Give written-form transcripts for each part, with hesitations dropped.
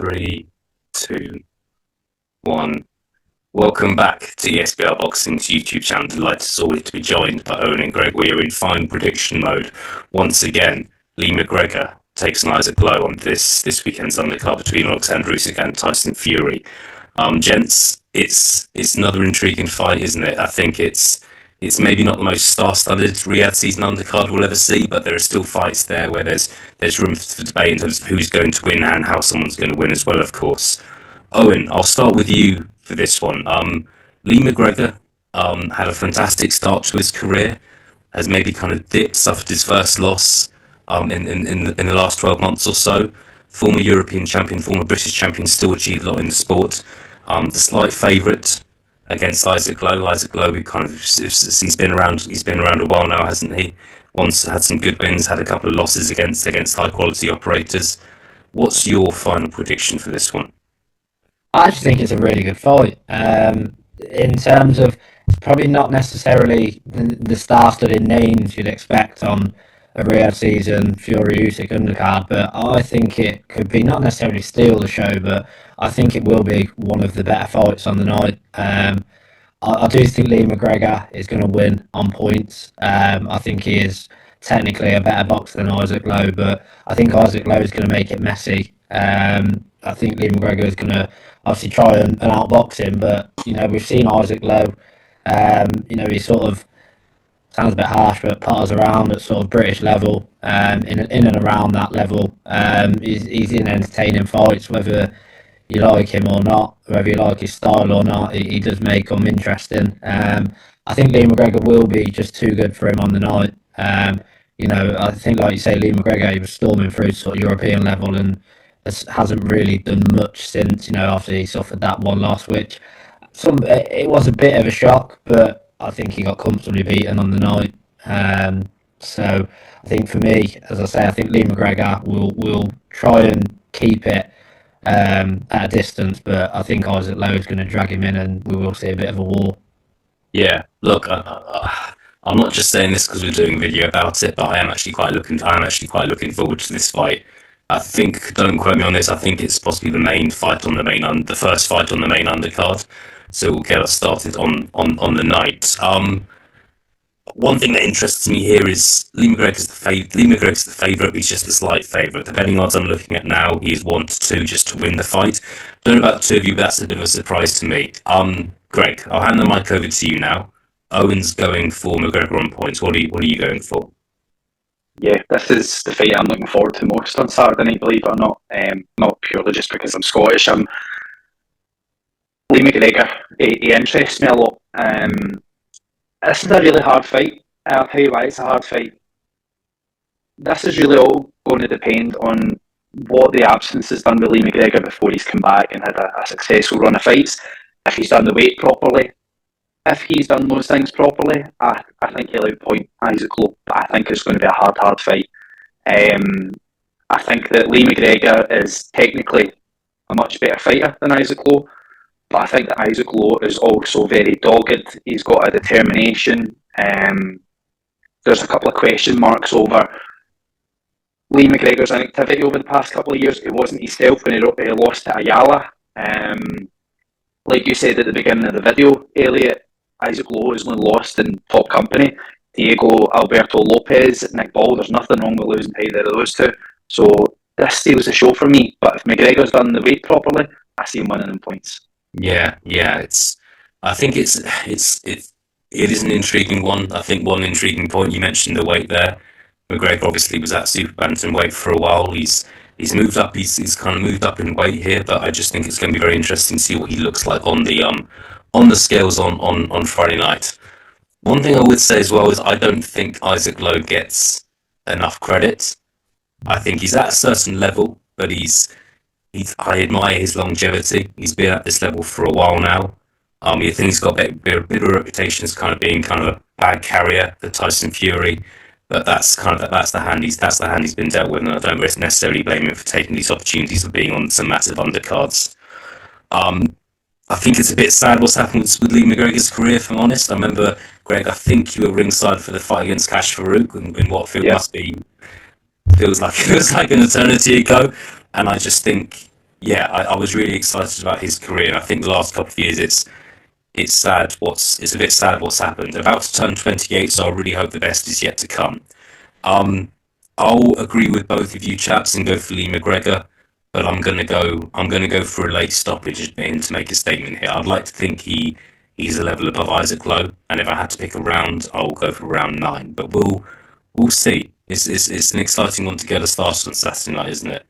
Three, two, one. Welcome back to ESBR Boxing's YouTube channel. Delighted as always to be joined by Owen and Greg. We are in fine prediction mode once again. Lee McGregor takes on Isaac Lowe on this weekend's undercard between Alexander Usyk and Tyson Fury. Gents, it's another intriguing fight, isn't it? I think it's maybe not the most star-studded Riyadh season undercard we'll ever see, but there are still fights there where there's room for debate in terms of who's going to win and how someone's going to win as well, of course. Owen, I'll start with you for this one. Lee McGregor had a fantastic start to his career, has maybe kind of dipped, suffered his first loss in the last 12 months or so. Former European champion, former British champion, still achieved a lot in the sport. The slight favourite against Isaac Lowe. Isaac Lowe, he's been around a while now, hasn't he? Once had some good wins, had a couple of losses against high quality operators. What's your final prediction for this one? I actually think it's a really good fight. In terms of, it's probably not necessarily the star-studded names you'd expect on a Riyadh season Fury Usyk undercard, but I think it could be not necessarily steal the show, but I think it will be one of the better fights on the night. I do think Lee McGregor is going to win on points. I think he is technically a better boxer than Isaac Lowe, but I think Isaac Lowe is going to make it messy. I think Lee McGregor is going to obviously try and outbox him, but we've seen Isaac Lowe. He sort of sounds a bit harsh, but putters around at sort of British level, in and around that level. He's in entertaining fights, whether you like him or not, whether you like his style or not. He does make them interesting. I think Lee McGregor will be just too good for him on the night. I think, like you say, Lee McGregor, he was storming through sort of European level and hasn't really done much since, after he suffered that one loss, which it was a bit of a shock, but I think he got comfortably beaten on the night. So I think for me, as I say, I think Lee McGregor will try and keep it at a distance, but I think Isaac Lowe is going to drag him in and we will see a bit of a war. Yeah, look, I'm not just saying this because we're doing a video about it, but I am actually quite looking forward to this fight. I think, don't quote me on this, I think it's possibly the first fight on the main undercard. So we'll get us started on the night. One thing that interests me here is Lee McGregor's the favourite, but he's just a slight favourite. The betting odds I'm looking at now, he's 1-2 just to win the fight. Don't know about the two of you, but that's a bit of a surprise to me. Greg, I'll hand the mic over to you now. Owen's going for McGregor on points. What are you going for? Yeah, this is the fight I'm looking forward to most on Saturday night, believe it or not. Not purely just because I'm Scottish. Lee McGregor, he interests me a lot. This is a really hard fight. I'll tell you why it's a hard fight. This is really all going to depend on what the absence has done with Lee McGregor before he's come back and had a successful run of fights. If he's done the weight properly, if he's done those things properly, I think he'll outpoint Isaac Lowe. But I think it's going to be a hard fight. I think that Lee McGregor is technically a much better fighter than Isaac Lowe, but I think that Isaac Lowe is also very dogged. He's got a determination. There's a couple of question marks over Lee McGregor's inactivity over the past couple of years. It wasn't himself when he lost to Ayala. Like you said at the beginning of the video, Elliot, Isaac Lowe has only lost in top company. Diego Alberto Lopez, Nick Ball, there's nothing wrong with losing to either of those two. So this steals the show for me. But if McGregor's done the weight properly, I see him winning in points. Yeah. I think it is an intriguing one. I think one intriguing point, you mentioned the weight there. McGregor obviously was at super bantamweight for a while. He's moved up. He's kind of moved up in weight here, but I just think it's going to be very interesting to see what he looks like on the scales on Friday night. One thing I would say as well is I don't think Isaac Lowe gets enough credit. I think he's at a certain level, but I admire his longevity. He's been at this level for a while now. I think he's got a bit of a reputation as kind of being kind of a bag carrier for Tyson Fury, but that's the hand he's been dealt with, and I don't necessarily blame him for taking these opportunities of being on some massive undercards. I think it's a bit sad what's happened with Lee McGregor's career, if I'm honest. I remember, Greg, I think you were ringside for the fight against Cash Farouk in what feels like an eternity ago, and I just think Yeah, I was really excited about his career. And I think the last couple of years, it's sad. It's a bit sad what's happened. About to turn 28, so I really hope the best is yet to come. Um, I'll agree with both of you chaps and go for Lee McGregor, but I'm gonna go for a late stoppage in to make a statement here. I'd like to think he's a level above Isaac Lowe, and if I had to pick a round, I'll go for round 9. But we'll see. It's an exciting one to get us started on Saturday night, isn't it?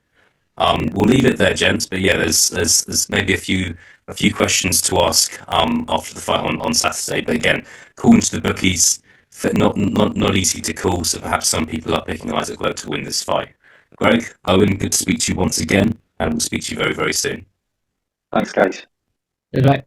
We'll leave it there, gents. But yeah, there's maybe a few questions to ask after the fight on Saturday. But again, according to the bookies, not easy to call. So perhaps some people are picking Isaac Lowe to win this fight. Greg, Owen, good to speak to you once again, and we'll speak to you very very soon. Thanks, guys. Good night.